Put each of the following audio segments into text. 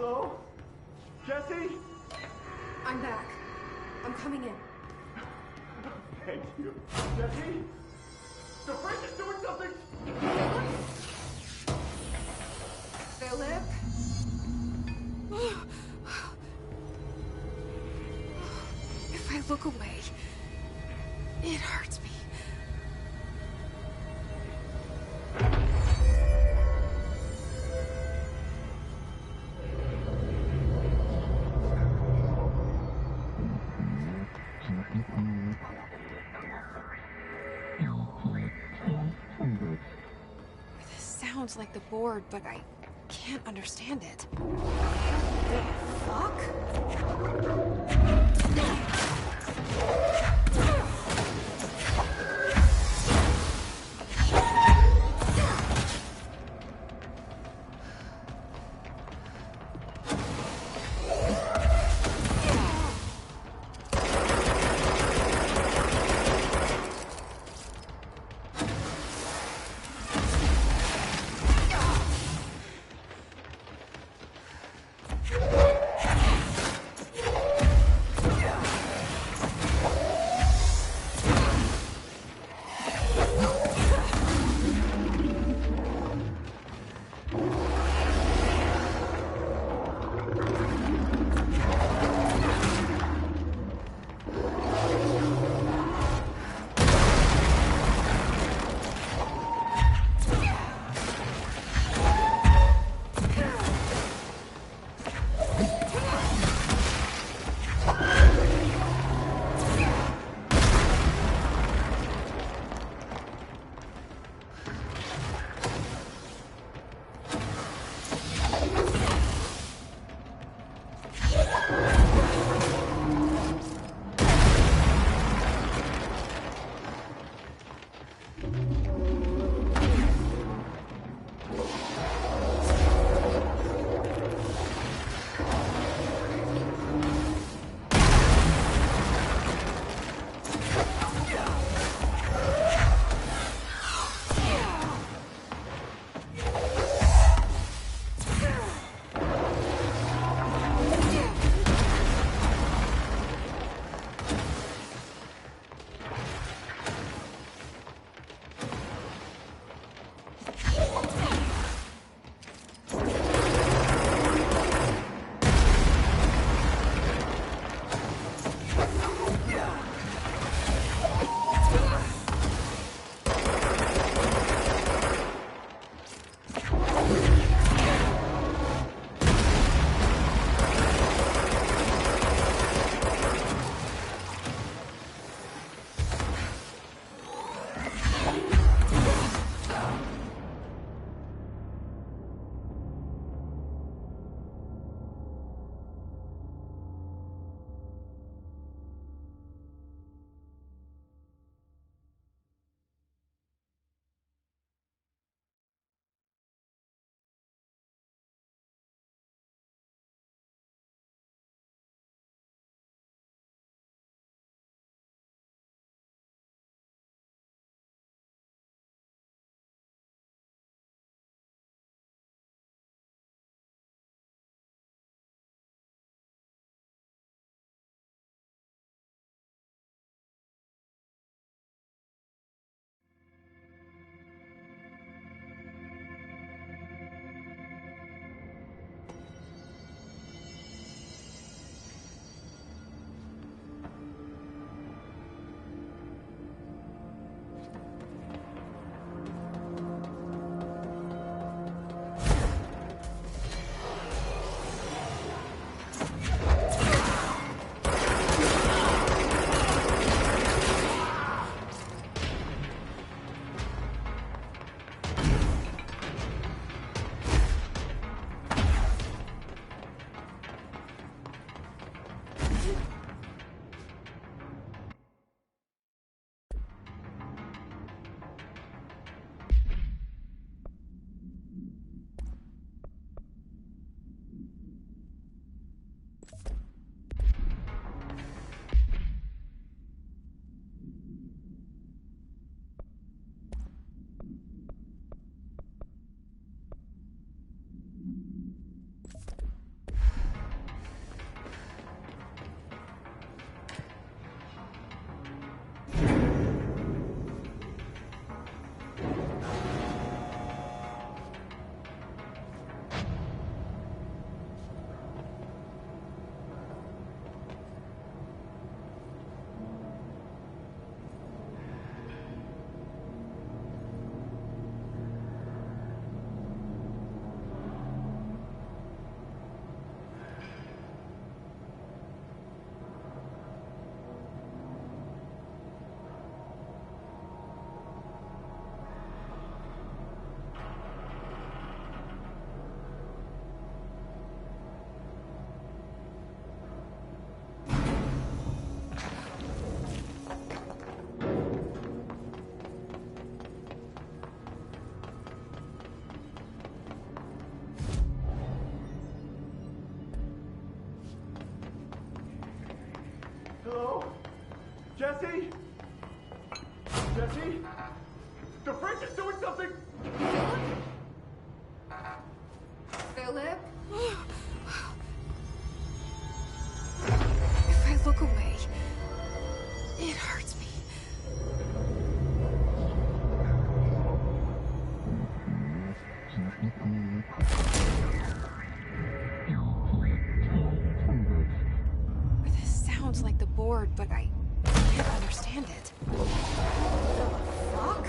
Hello? Jesse? I'm back. I'm coming in. Thank you. Jesse? The fridge is doing something! Philip? If I look away, it hurts me. This sounds like the board, but I can't understand it. The fuck? Jesse? Jesse? The fridge is doing something! Philip? If I look away, it hurts me. This sounds like the board, but I can't understand it. The fuck?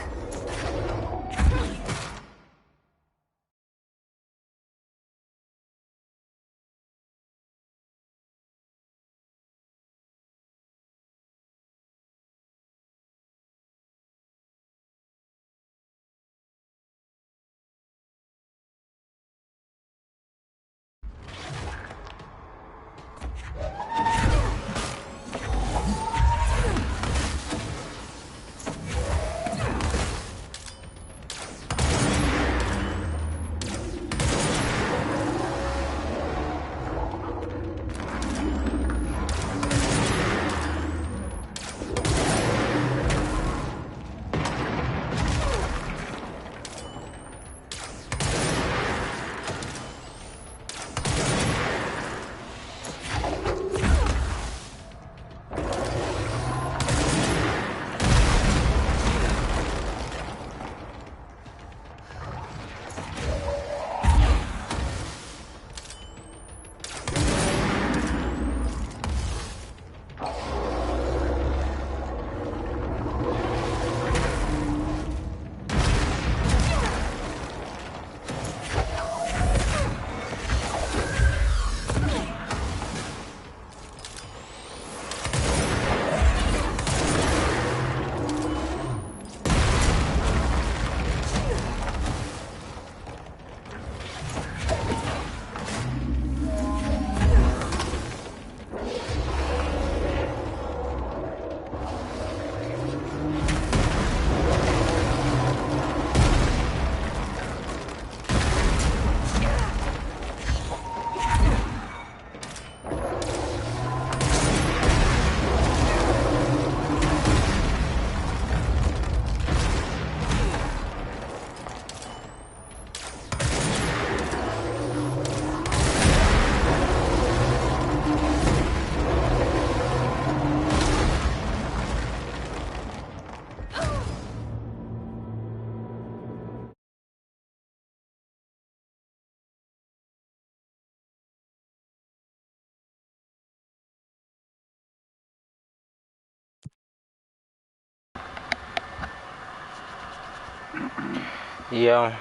Yo.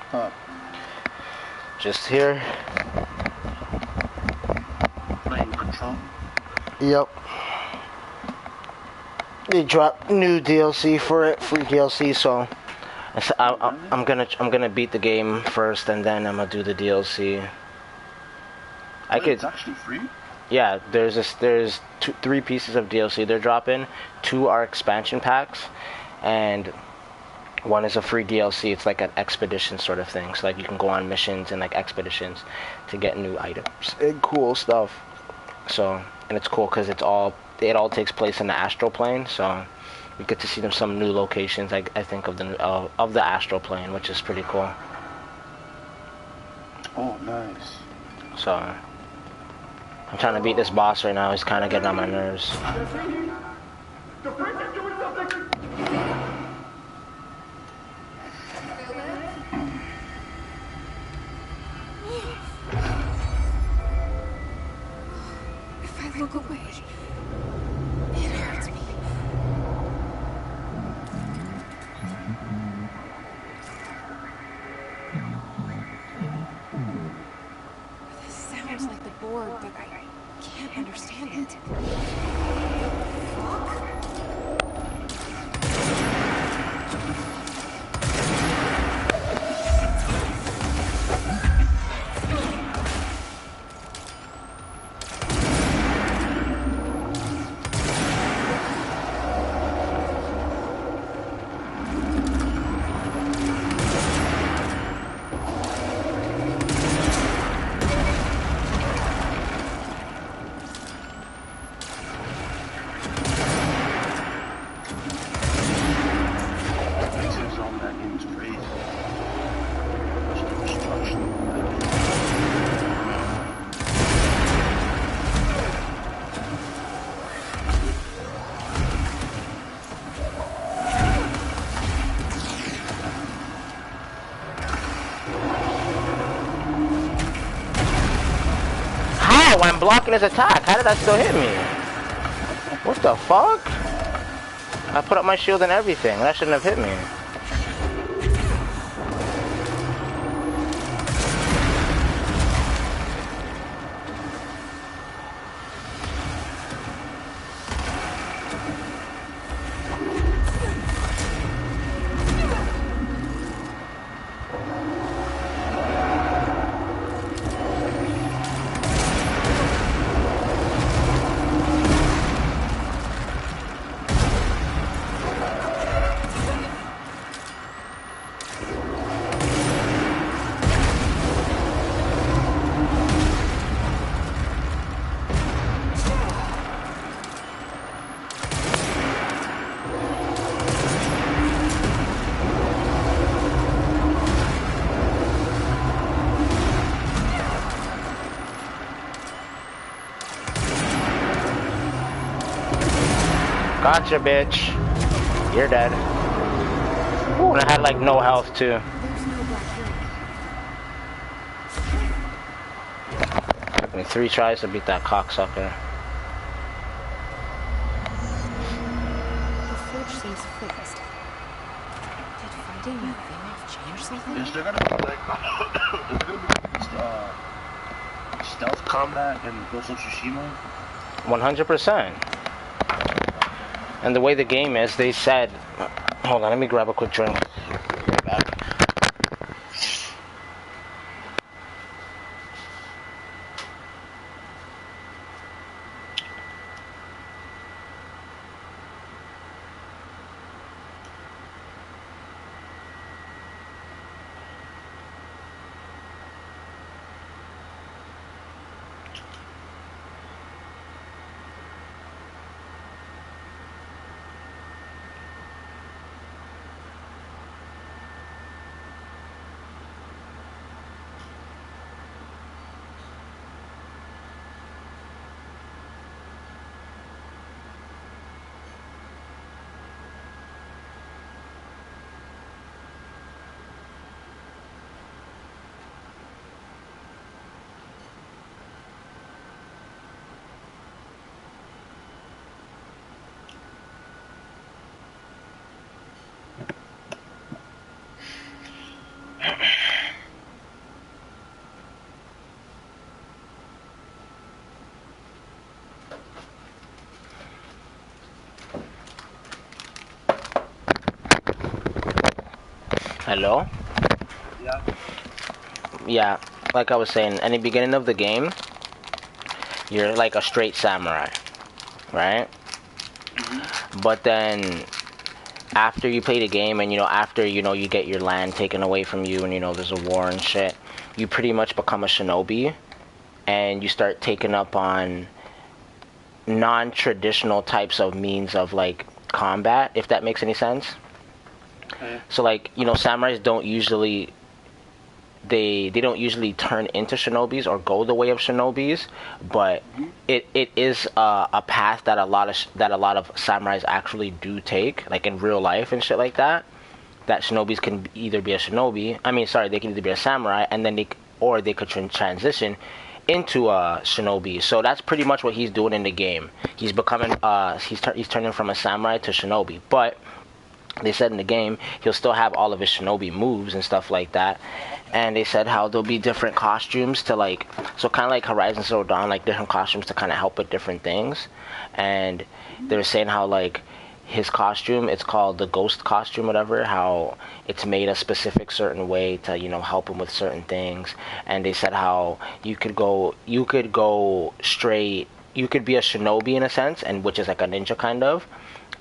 Huh. Just here. Playing Control. Yep. They dropped new DLC for it, free DLC. So I'm gonna beat the game first, and then I'm gonna do the DLC. It's actually free. Yeah, there's 3 pieces of DLC they're dropping. 2 are expansion packs, and 1 is a free DLC. It's like an expedition sort of thing. So like you can go on missions and like expeditions to get new items and cool stuff. So, and it's cool because it all takes place in the astral plane. So you get to see some new locations. I think of the astral plane, which is pretty cool. Oh, nice. So I'm trying to beat this boss right now. He's kind of getting on my nerves. Jesse? The fridge is doing something! If I look away, it hurts me. This sounds like the board, but I can't understand it. Fuck? How? I'm blocking his attack. How did that still hit me? What the fuck? I put up my shield and everything. That shouldn't have hit me. Gotcha, bitch. You're dead. Ooh, and I had like no health too. Took me 3 tries to beat that cocksucker. The fridge seems fixed. Did fighting that thing have changed something? Is there gonna be like stealth combat in Ghost of Tsushima? 100%. And the way the game is, they said... Hold on, let me grab a quick drink. Right back. Hello? Yeah. Yeah, like I was saying, in the beginning of the game, you're like a straight samurai, right? But then, after you play the game and, after, you get your land taken away from you and, there's a war and shit, you pretty much become a shinobi and you start taking up on non-traditional types of means of, like, combat, if that makes any sense. Okay. So, like, samurais don't usually... They don't usually turn into shinobis or go the way of shinobis, but it is a path that a lot of samurais actually do take, like in real life and shit like that. That shinobis can either be a shinobi. They can either be a samurai, and then they could transition into a shinobi. So that's pretty much what he's doing in the game. He's becoming he's turning from a samurai to shinobi, but they said in the game he'll still have all of his shinobi moves and stuff like that. And they said how there'll be different costumes to, like, so kind of like Horizon Zero Dawn, like different costumes to kind of help with different things. And they were saying how, like, his costume, it's called the ghost costume, whatever, how it's made a specific certain way to, help him with certain things. And they said how you could go straight, you could be a shinobi in a sense, and which is like a ninja kind of,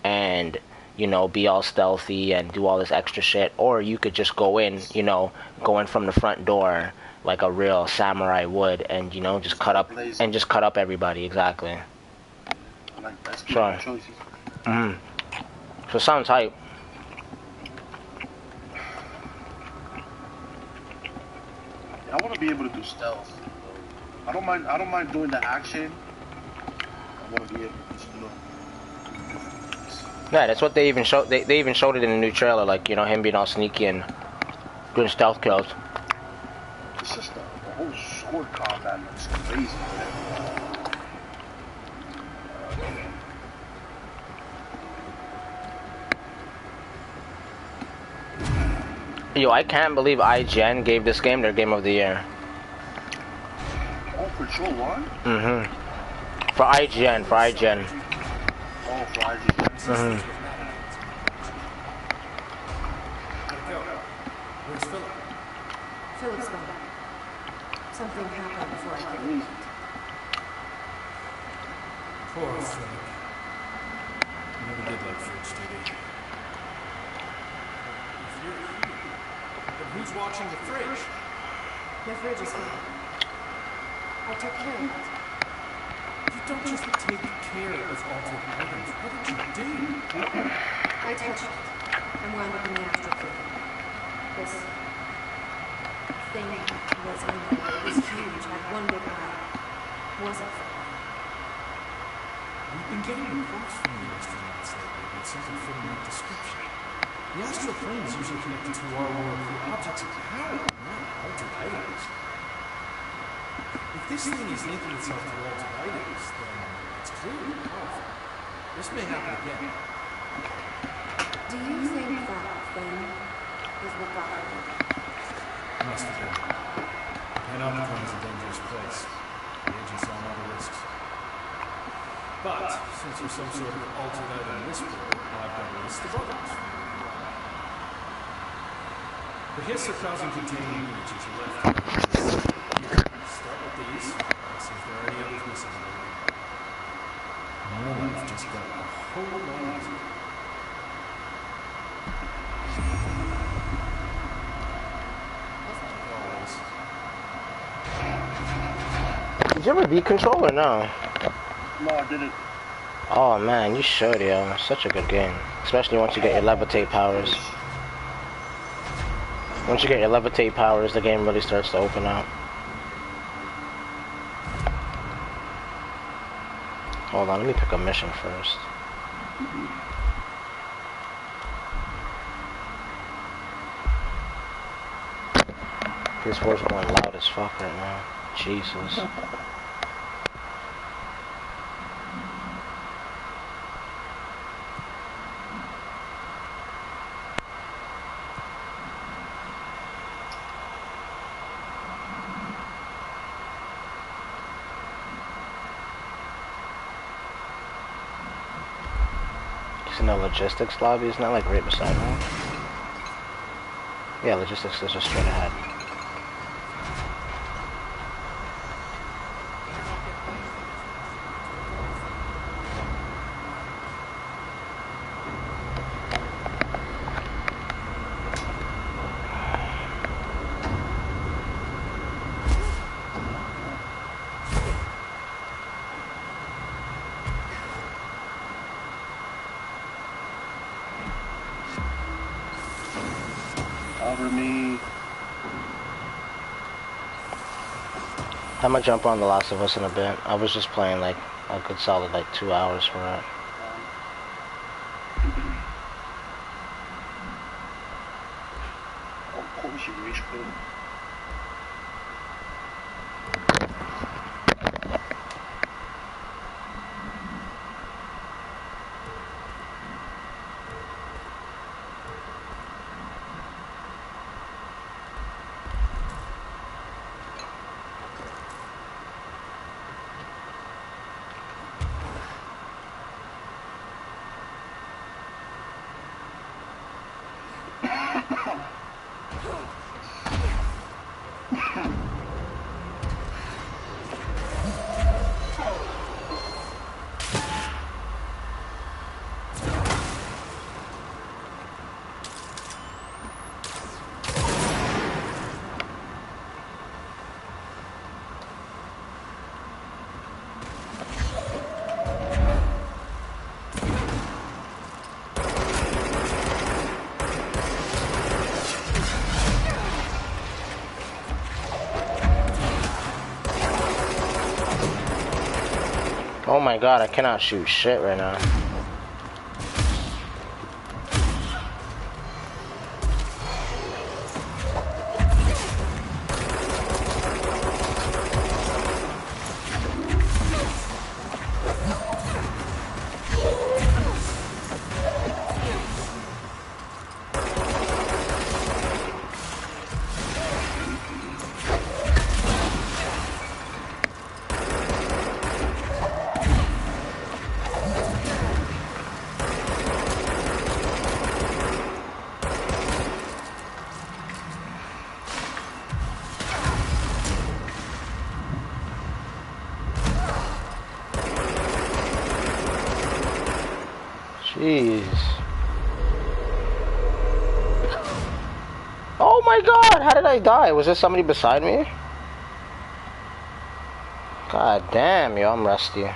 and be all stealthy and do all this extra shit, or you could just go in from the front door like a real samurai would, and just cut up everybody. Exactly. That's Sure. choices. So it sounds hype. I want to be able to do stealth. I don't mind doing the action. I want to be able to just Yeah, that's what they even showed. They even showed it in the new trailer, like him being all sneaky and doing stealth kills. It's just the whole sword combat looks crazy. Yo, I can't believe IGN gave this game their Game of the Year. Oh, Control 1? Mm-hmm. For IGN, for IGN. Oh, for IGN. Mm-hmm. Where's Philip? Philip's gone. Something happened before I could leave. Poor Philip. You never did like Fridge, did he? If you're here, then who's watching the fridge? The fridge is fine. I took care of it. You don't just take care of altered items. What did you do? I touched it and wound up in the astral plane. This thing was in there. It was huge, had one big eye. Wasn't for me. We've been getting reports from the astronauts lately that something fitting that description. The astral plane is usually connected to our world through objects of power, not altered items. If this thing is linking itself to altered items, then it's clearly powerful. This may happen again. Do you think that thing is what got her? Must have been. Panopticon is a dangerous place. The agents saw all the risks. But, since you're some sort of altered item whisperer, I've got a list of others. The hiss are causing containing images are left. Here, start with these. See if there are any others missing. My life just got a whole lot easier. Did you ever beat Control or no? No, I didn't. Oh man, you should, yo. Such a good game. Especially once you get your levitate powers. Once you get your levitate powers, the game really starts to open up. Hold on, let me pick a mission first. PS4's going loud as fuck right now. Jesus. In the logistics lobby, isn't that like right beside me? Yeah, logistics is just straight ahead. Cover me. I'm gonna jump on The Last of Us in a bit. I was just playing like a good solid like 2 hours for it. Of course you reach good. Oh my god, I cannot shoot shit right now. Jeez. Oh my god, how did I die? Was there somebody beside me? God damn, yo, I'm rusty.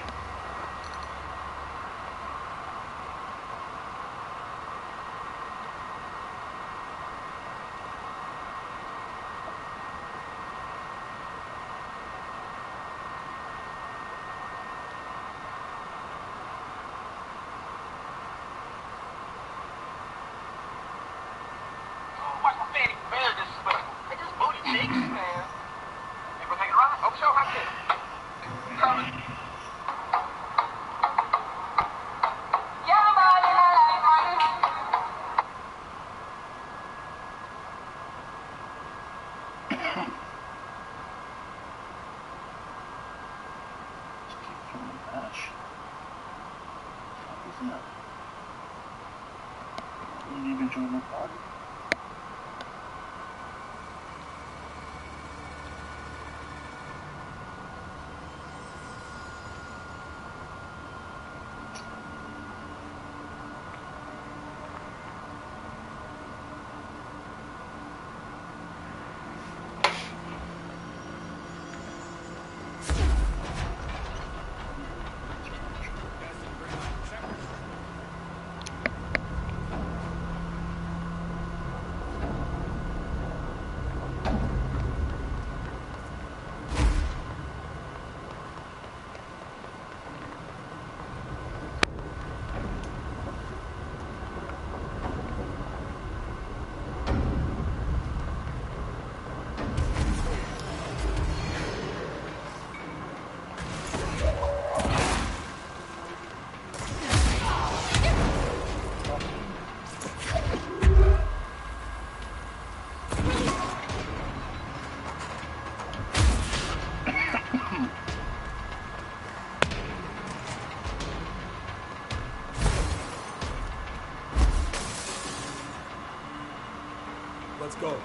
Let's go.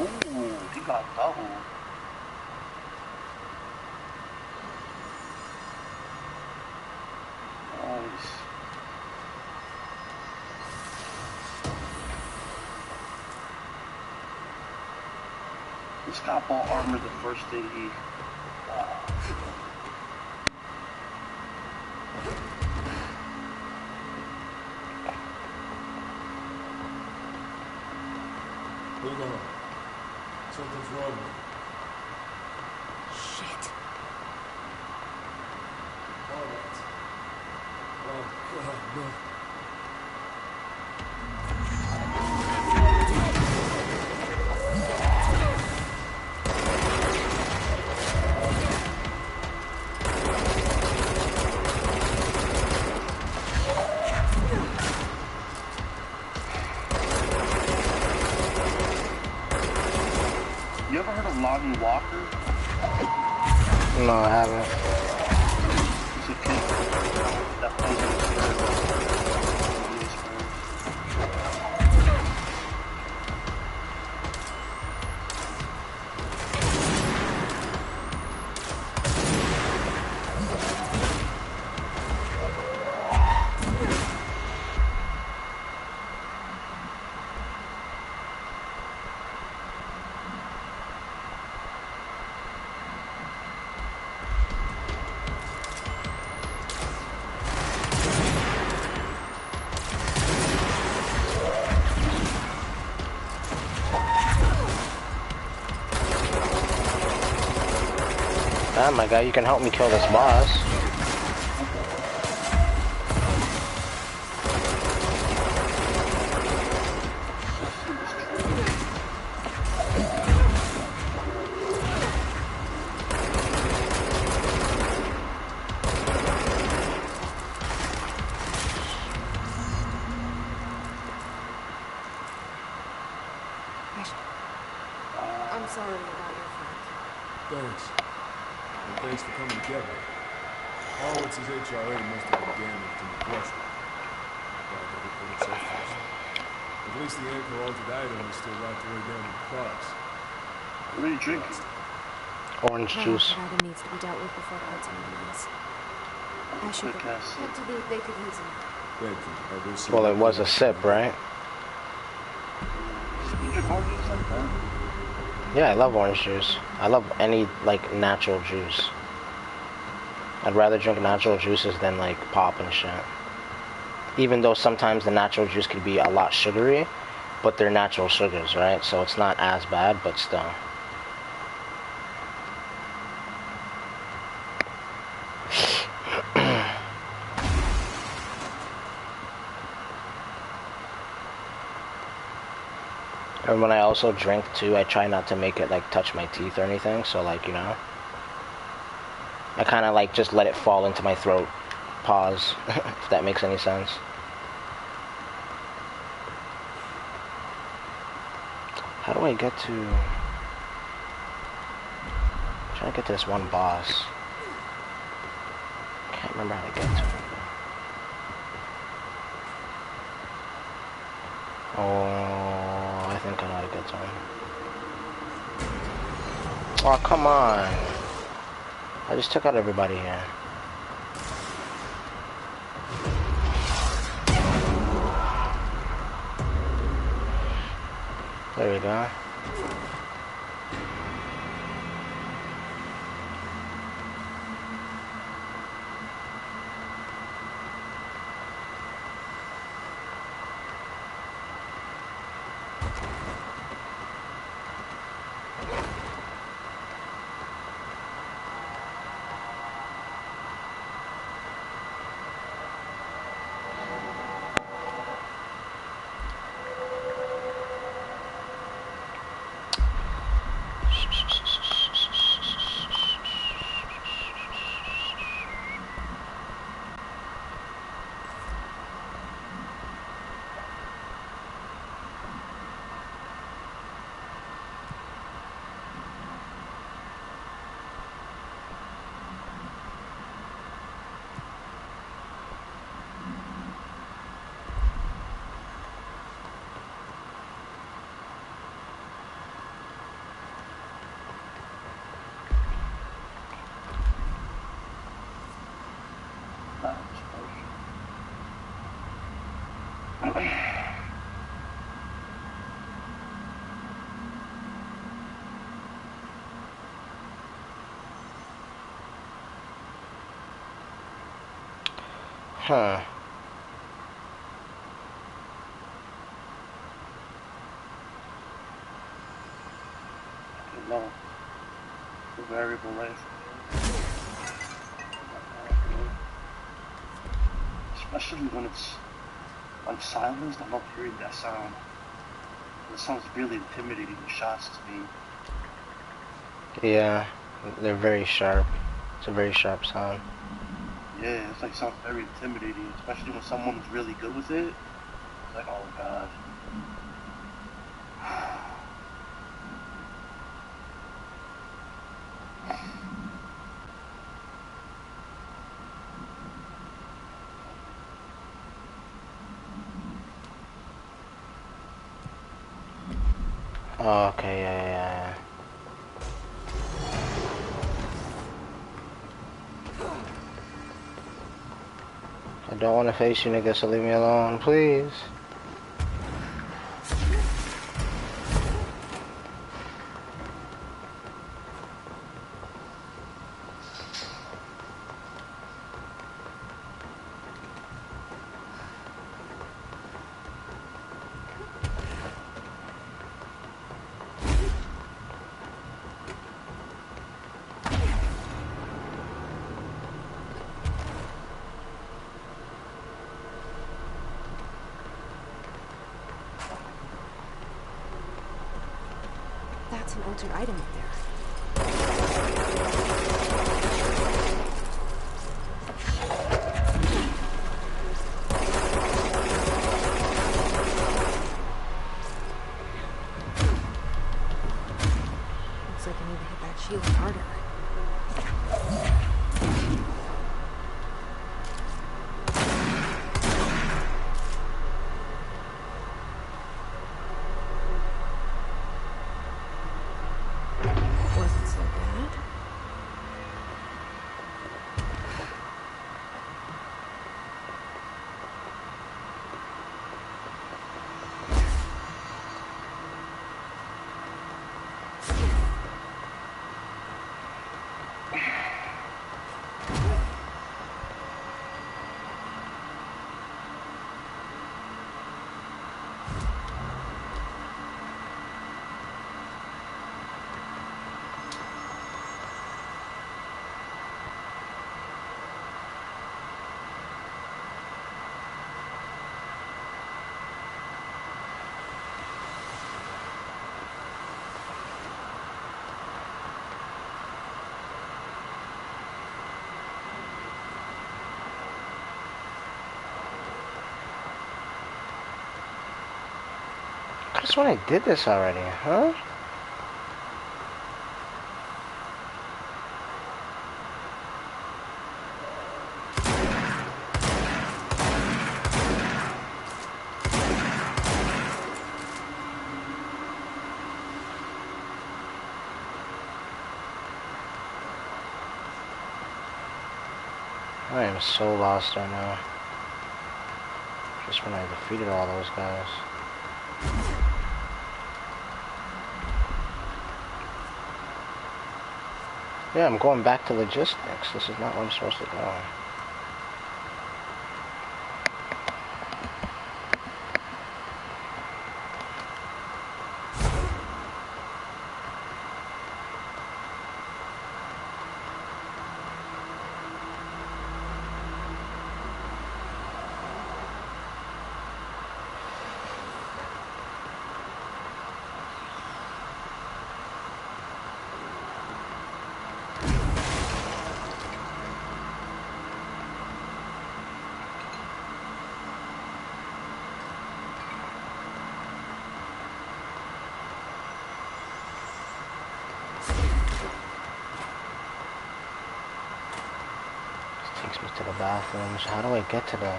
Ooh, he got double. Nice. This guy bought armor the first day he... Hold on. Something's wrong. Shit. All right. Oh, God, no. You ever heard of Lonnie Walker? No, I haven't. He's a kid that plays in the Oh my god, you can help me kill this boss. I'm sorry about your friend. Thanks. And thanks for coming together. Horowitz's HRA must have been damaged and crushed. Glad they put it so fast. At least the anchor altered item is still right the way down to the cross. What are you drinking? Orange That juice. item needs to be dealt with before continuing this. I should Quick go. ass Head to the bakeries and Thank you. I will see Well, you it was a later. sip, right? You drink orange juice like that? Yeah, I love orange juice. I love any, like, natural juice. I'd rather drink natural juices than, like, pop and shit. Even though sometimes the natural juice could be a lot sugary, but they're natural sugars, right? So it's not as bad, but still. And when I also drink too, I try not to make it like touch my teeth or anything. So like, you know, I kind of like just let it fall into my throat. Pause, if that makes any sense. How do I get to... I'm trying to get to this one boss. Can't remember how to get to it. Oh, I think I know how to get to him. Oh, come on. I just took out everybody here. There we go. Huh. No. The variable rate. Especially when it's on silence, I love hearing that sound. It sounds really intimidating, the shots to me. Yeah, they're very sharp. It's a very sharp sound. Yeah, it's like sounds very intimidating, especially when someone's really good with it. It's like, oh god. Oh, okay, yeah. I don't want to face you niggas, so leave me alone, please. that's an altered item up there. Looks like I need to hit that shield harder. Just when I did this already, huh? I am so lost right now. Just when I defeated all those guys. Yeah, I'm going back to logistics. This is not where I'm supposed to go. Takes me to the bathrooms. How do I get to the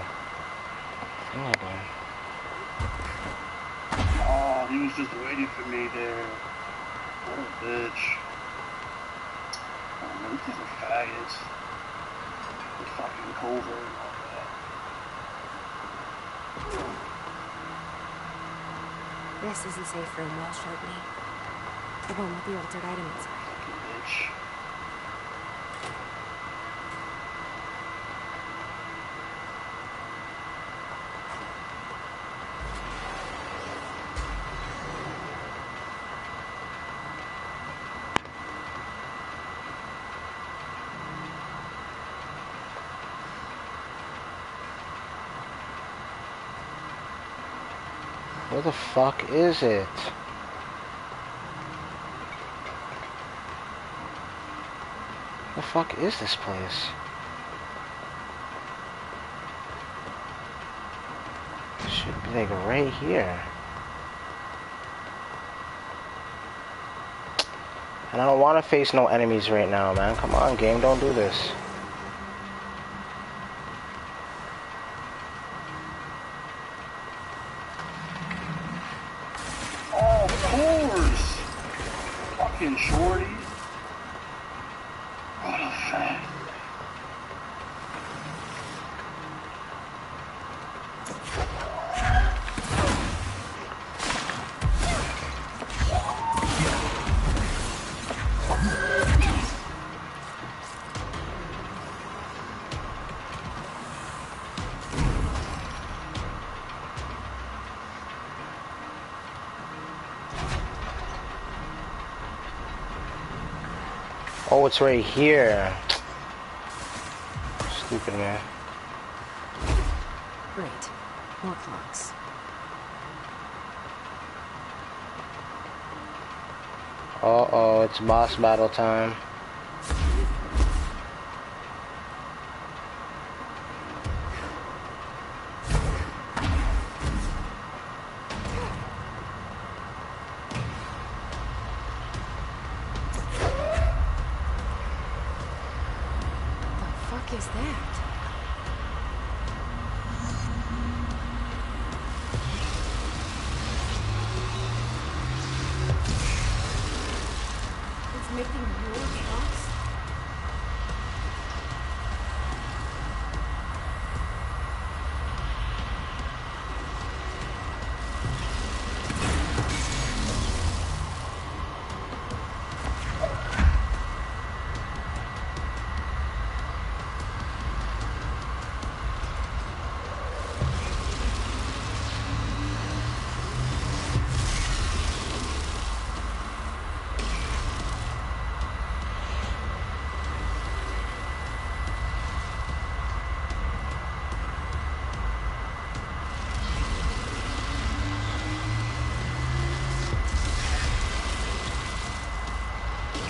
thing again? Oh, he was just waiting for me there. What a bitch. Oh man, these guys are faggots. The fucking covert and all that. This is the safe room Wall showed me. The one with the altered item inside. Fucking bitch. Where the fuck is it? The fuck is this place? It should be like right here. And I don't want to face no enemies right now, man. Come on, game, don't do this. Oh, of course! Fucking shorty. What a fag. Oh, it's right here. Stupid man. Great. More clocks. Uh-oh, it's boss battle time. What is that? It's making more shots?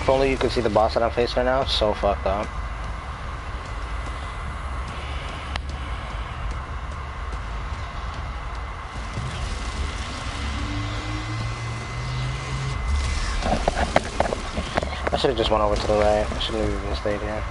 If only you could see the boss that I'm facing right now, it's so fucked up. I should have just went over to the right. I shouldn't have even stayed here.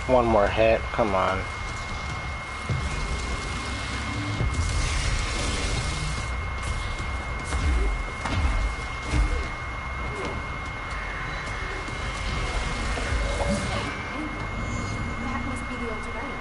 One more hit, come on. That must be the altar right.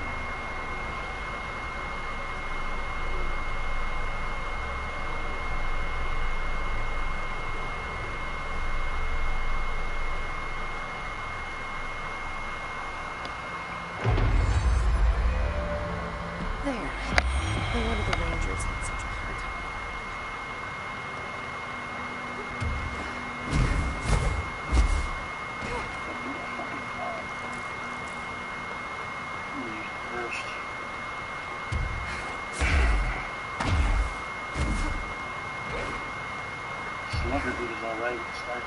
There. No wonder the Rangers had such a hard time. First. Slugger dude is alright with the start.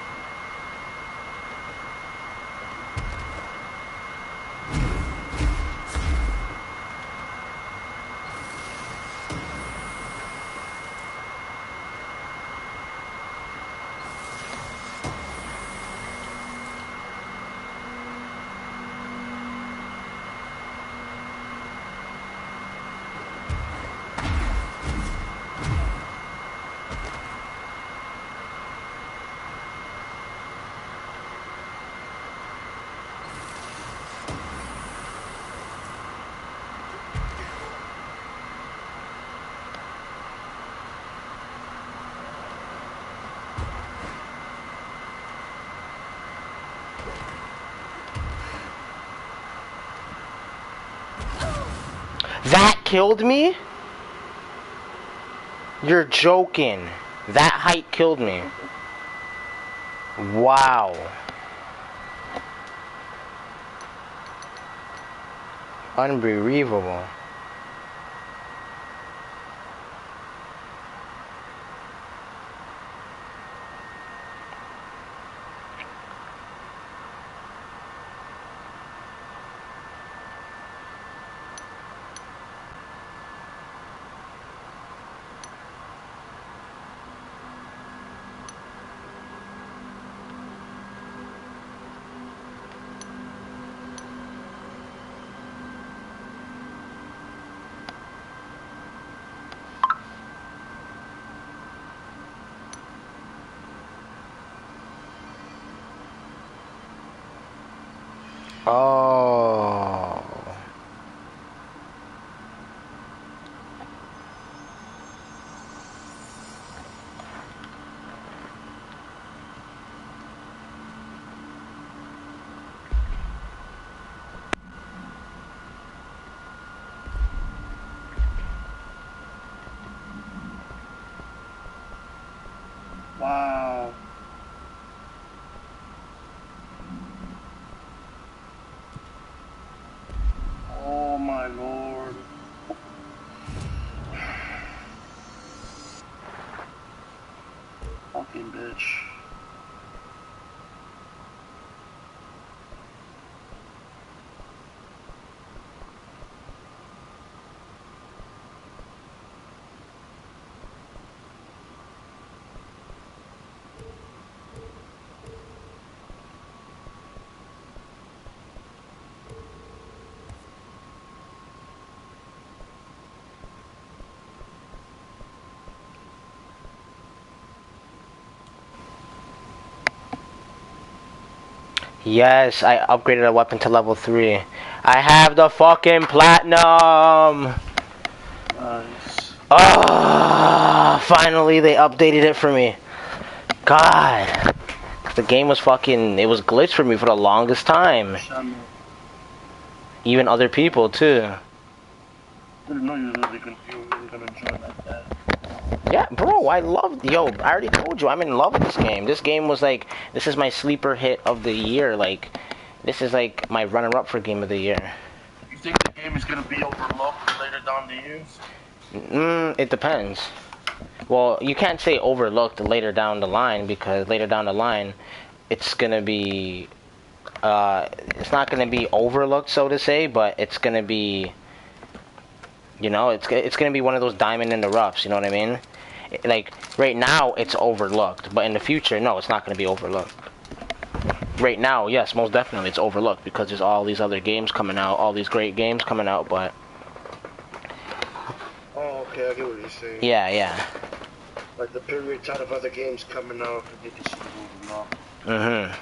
That killed me? You're joking. That height killed me. Wow. Unbelievable. Oh. Wow. Oh my lord. Fucking bitch. Yes, I upgraded a weapon to level 3. I have the fucking platinum! Nice. Ah, finally they updated it for me. God. The game was fucking, it was glitched for me for the longest time. Even other people too. I didn't know you were really gonna enjoy like that. Yeah, bro, I loved, yo, I already told you, I'm in love with this game. This game was like, this is my sleeper hit of the year. Like, this is like my runner-up for game of the year. You think the game is gonna be overlooked later down the years? It depends. Well, you can't say overlooked later down the line, because later down the line, it's gonna be, it's not gonna be overlooked, so to say, but it's gonna be, you know, it's gonna be one of those diamond in the roughs, you know what I mean? Like, right now, it's overlooked, but in the future, no, it's not gonna be overlooked. Right now, yes, most definitely, it's overlooked, because there's all these other games coming out, all these great games coming out, but... Oh, okay, I get what you're saying. Yeah, yeah. Like the period of time of other games coming out, I think it's overlooked. Mm-hmm.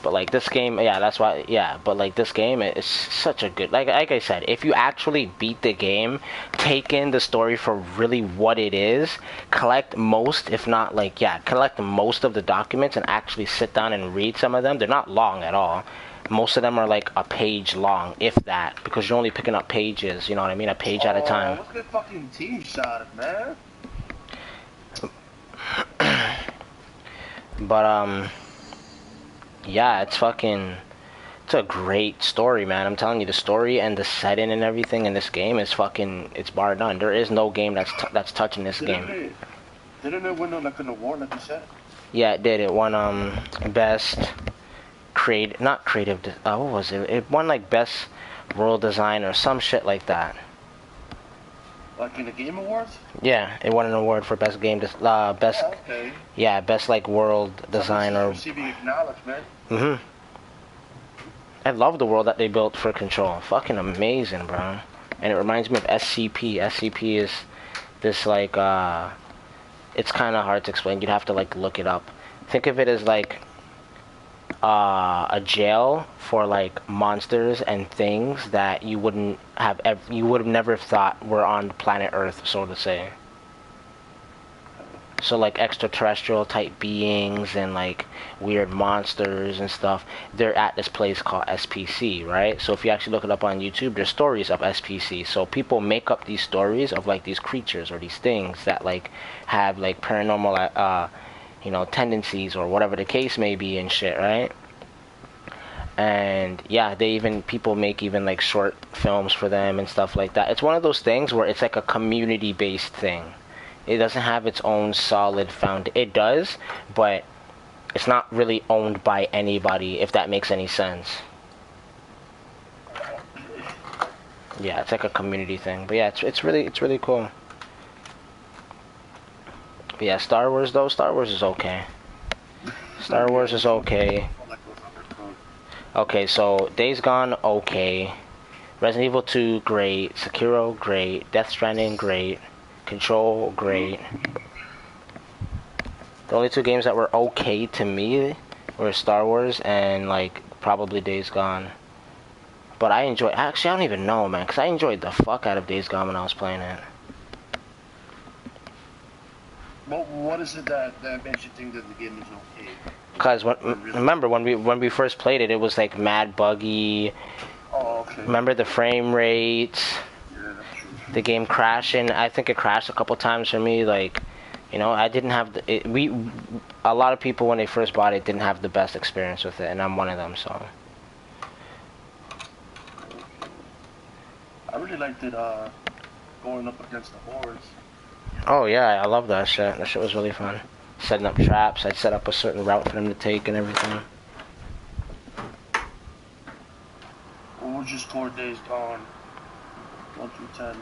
But like this game, yeah, that's why, yeah. But like this game is such a good, like I said, if you actually beat the game, take in the story for really what it is, collect most, if not like, yeah, collect most of the documents and actually sit down and read some of them. They're not long at all. Most of them are like a page long, if that, because you're only picking up pages, you know what I mean? A page at a time. Look at fucking team shot, man. But yeah, it's a great story, man. I'm telling you, the story and the setting and everything in this game is fucking, it's bar none. There is no game that's touching this game. Didn't it win like an award, like you said? Yeah, it did. It won best not creative. What was it? It won like best world design or some shit like that. Like in the Game Awards? Yeah, it won an award for best game, best. Yeah, okay. Yeah, best like world design or. Receiving acknowledgement. Mhm. I love the world that they built for Control. Fucking amazing, bro. And it reminds me of SCP. SCP is this like it's kind of hard to explain. You'd have to like look it up. Think of it as like a jail for like monsters and things that you wouldn't have you would have never thought were on planet Earth, so to say. So like extraterrestrial type beings and like weird monsters and stuff, they're at this place called SPC, right? So if you actually look it up on YouTube, there's stories of SPC. So people make up these stories of like these creatures or these things that like have like paranormal tendencies or whatever the case may be and shit, right? And yeah, people make even like short films for them and stuff like that. It's one of those things where it's like a community based thing. It doesn't have its own solid it does, but it's not really owned by anybody, if that makes any sense. Yeah, it's like a community thing. But yeah, it's really cool. But yeah, Star Wars is okay. Star Wars is okay. Okay, so Days Gone, okay. Resident Evil 2, great. Sekiro, great. Death Stranding, great. Control, great. The only two games that were okay to me were Star Wars and like probably Days Gone. But I don't even know, man, because I enjoyed the fuck out of Days Gone when I was playing it. Well, what is it that makes you think that the game is okay? Because remember when we first played it, it was like mad buggy. Oh, okay. Remember the frame rates? Yeah, that's true. The game crashing. I think it crashed a couple times for me. Like, I didn't have a lot of people when they first bought it didn't have the best experience with it, and I'm one of them. So I really liked it going up against the hordes. oh yeah, I love that shit. That shit was really fun. Setting up traps. I'd set up a certain route for them to take and everything. What would you score Days Gone? 1 through 10.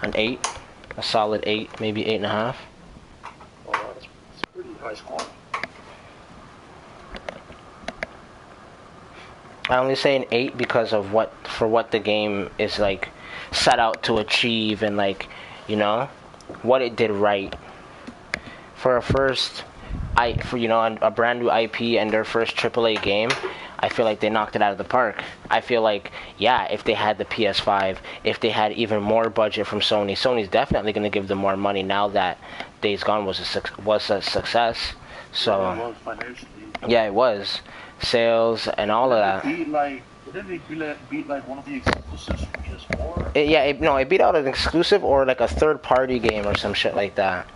An 8, a solid 8, maybe 8.5. Oh, that's pretty high score. I only say an 8 because of what the game is like set out to achieve and like, what it did right. For a brand new IP and their first AAA game, I feel like they knocked it out of the park. I feel like, yeah, if they had the PS5, if they had even more budget from Sony's definitely going to give them more money now that Days Gone was a success. So Yeah, it was financially. yeah, it was sales and all of that. Didn't it beat like one of the exclusives from PS4? It beat out an exclusive or like a third-party game or some shit like that.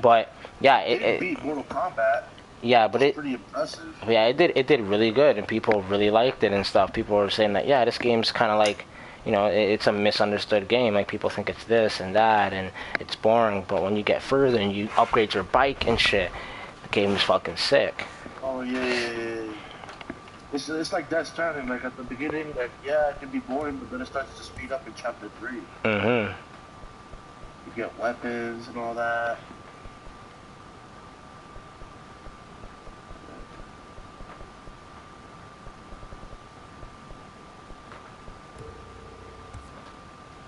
But yeah, It beat Mortal Kombat. yeah, but It's pretty impressive. yeah, it did really good, and people really liked it and stuff. People were saying that, yeah, this game's kind of like, it's a misunderstood game. Like, people think it's this and that, and it's boring. But when you get further and you upgrade your bike and shit, the game is fucking sick. Oh yeah. It's like Death Stranding. Like at the beginning, like it can be boring, but then it starts to speed up in Chapter 3. Mm-hmm. You get weapons and all that.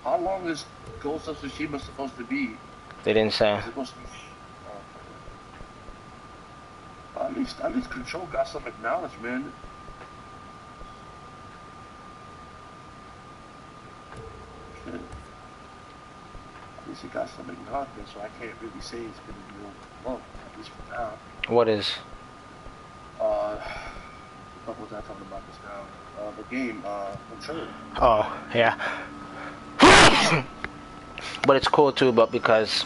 How long is Ghost of Tsushima supposed to be? They didn't say. Is it supposed to be? At least Control got some acknowledgement. Shit. At least it got some acknowledgement, so I can't really say it's gonna be long, at least for now. What is? What was I talking about this now? The game, Control. Oh, yeah. But it's cool too, but because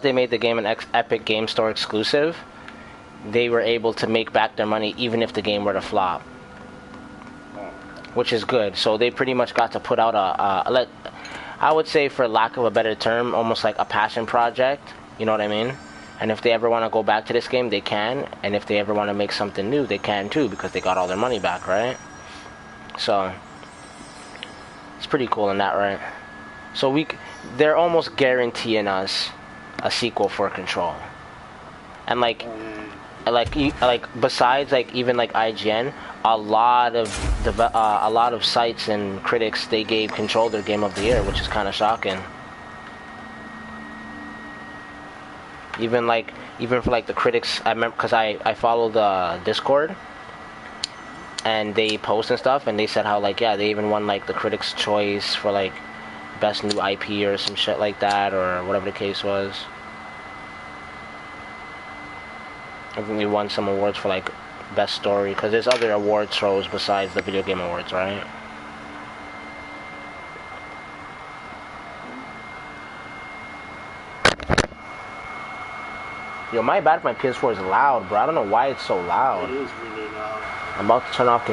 they made the game an Epic Game Store exclusive, they were able to make back their money even if the game were to flop, which is good. So they pretty much got to put out I would say, for lack of a better term, almost like a passion project. You know what I mean? And if they ever want to go back to this game, they can. And if they ever want to make something new, they can too, because they got all their money back, right? So it's pretty cool in that, right? So they're almost guaranteeing us a sequel for Control. And like besides like even like IGN, a lot of sites and critics, they gave Control their Game of the Year, which is kind of shocking. Even for like the critics, I remember, because I follow the Discord, and they post and stuff, and they said how like, yeah, they even won like the Critics' Choice for like best new IP or some shit like that, or whatever the case was. I think they won some awards for like best story, because there's other award shows besides the video game awards, right? Yo, my bad if my PS4 is loud, bro. I don't know why it's so loud. It is really loud. I'm about to turn off